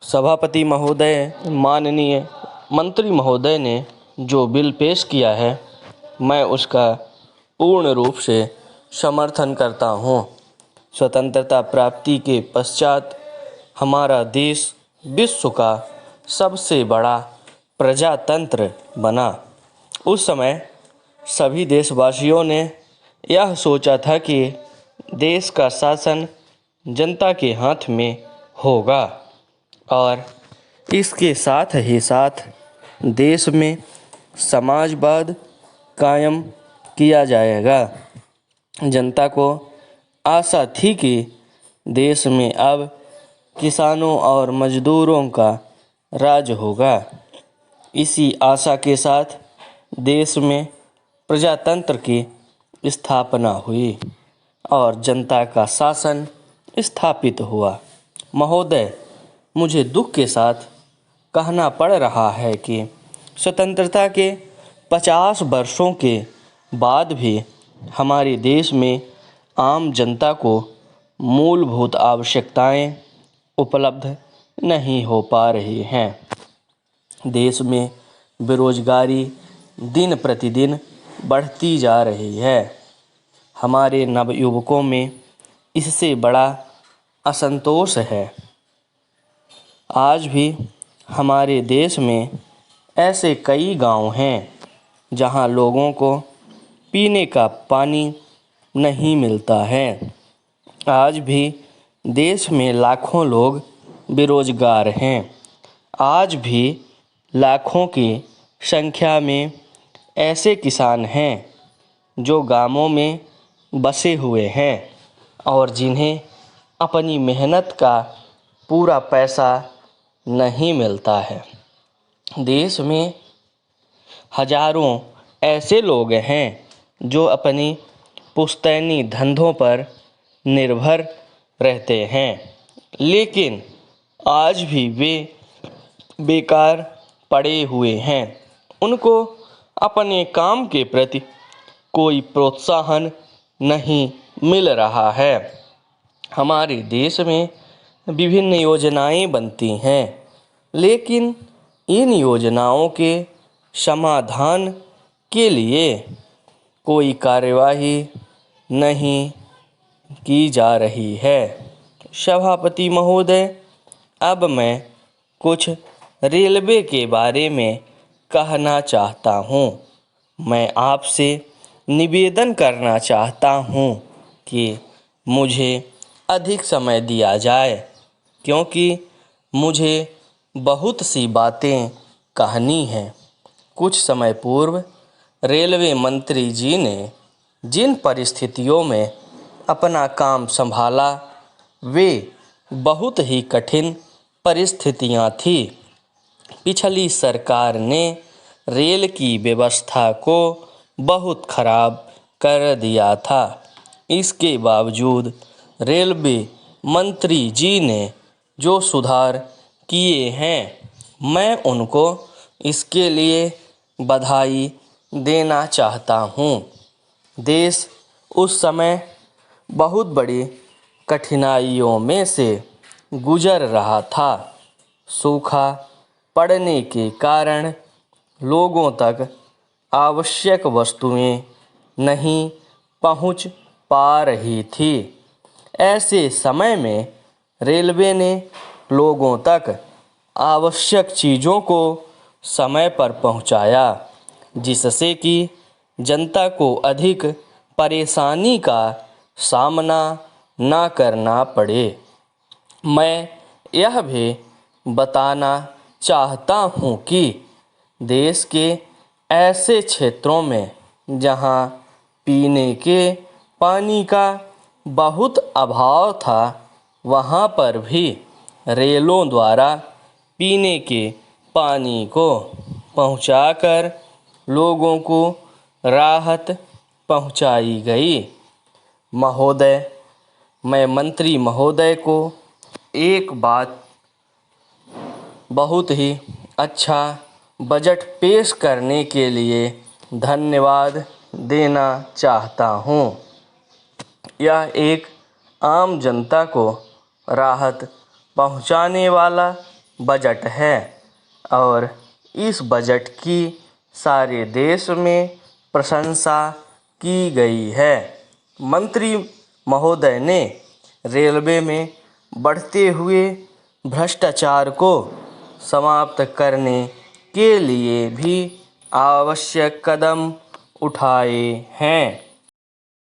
सभापति महोदय, माननीय मंत्री महोदय ने जो बिल पेश किया है, मैं उसका पूर्ण रूप से समर्थन करता हूँ। स्वतंत्रता प्राप्ति के पश्चात हमारा देश विश्व का सबसे बड़ा प्रजातंत्र बना। उस समय सभी देशवासियों ने यह सोचा था कि देश का शासन जनता के हाथ में होगा और इसके साथ ही साथ देश में समाजवाद कायम किया जाएगा। जनता को आशा थी कि देश में अब किसानों और मजदूरों का राज होगा। इसी आशा के साथ देश में प्रजातंत्र की स्थापना हुई और जनता का शासन स्थापित हुआ। महोदय, मुझे दुख के साथ कहना पड़ रहा है कि स्वतंत्रता के 50 वर्षों के बाद भी हमारे देश में आम जनता को मूलभूत आवश्यकताएं उपलब्ध नहीं हो पा रही हैं। देश में बेरोजगारी दिन प्रतिदिन बढ़ती जा रही है। हमारे नवयुवकों में इससे बड़ा असंतोष है। आज भी हमारे देश में ऐसे कई गांव हैं जहां लोगों को पीने का पानी नहीं मिलता है। आज भी देश में लाखों लोग बेरोजगार हैं। आज भी लाखों की संख्या में ऐसे किसान हैं जो गांवों में बसे हुए हैं और जिन्हें अपनी मेहनत का पूरा पैसा नहीं मिलता है। देश में हजारों ऐसे लोग हैं जो अपनी पुश्तैनी धंधों पर निर्भर रहते हैं, लेकिन आज भी वे बेकार पड़े हुए हैं। उनको अपने काम के प्रति कोई प्रोत्साहन नहीं मिल रहा है। हमारे देश में विभिन्न योजनाएं बनती हैं, लेकिन इन योजनाओं के समाधान के लिए कोई कार्यवाही नहीं की जा रही है। सभापति महोदय, अब मैं कुछ रेलवे के बारे में कहना चाहता हूँ। मैं आपसे निवेदन करना चाहता हूँ कि मुझे अधिक समय दिया जाए, क्योंकि मुझे बहुत सी बातें कहनी हैं। कुछ समय पूर्व रेलवे मंत्री जी ने जिन परिस्थितियों में अपना काम संभाला, वे बहुत ही कठिन परिस्थितियां थी। पिछली सरकार ने रेल की व्यवस्था को बहुत खराब कर दिया था। इसके बावजूद रेलवे मंत्री जी ने जो सुधार किए हैं, मैं उनको इसके लिए बधाई देना चाहता हूँ। देश उस समय बहुत बड़ी कठिनाइयों में से गुजर रहा था। सूखा पड़ने के कारण लोगों तक आवश्यक वस्तुएं नहीं पहुंच पा रही थी। ऐसे समय में रेलवे ने लोगों तक आवश्यक चीज़ों को समय पर पहुंचाया, जिससे कि जनता को अधिक परेशानी का सामना ना करना पड़े। मैं यह भी बताना चाहता हूँ कि देश के ऐसे क्षेत्रों में जहाँ पीने के पानी का बहुत अभाव था, वहाँ पर भी रेलों द्वारा पीने के पानी को पहुँचाकर लोगों को राहत पहुँचाई गई। महोदय, मैं मंत्री महोदय को एक बात बहुत ही अच्छा बजट पेश करने के लिए धन्यवाद देना चाहता हूँ। यह एक आम जनता को राहत पहुँचाने वाला बजट है और इस बजट की सारे देश में प्रशंसा की गई है। मंत्री महोदय ने रेलवे में बढ़ते हुए भ्रष्टाचार को समाप्त करने के लिए भी आवश्यक कदम उठाए हैं।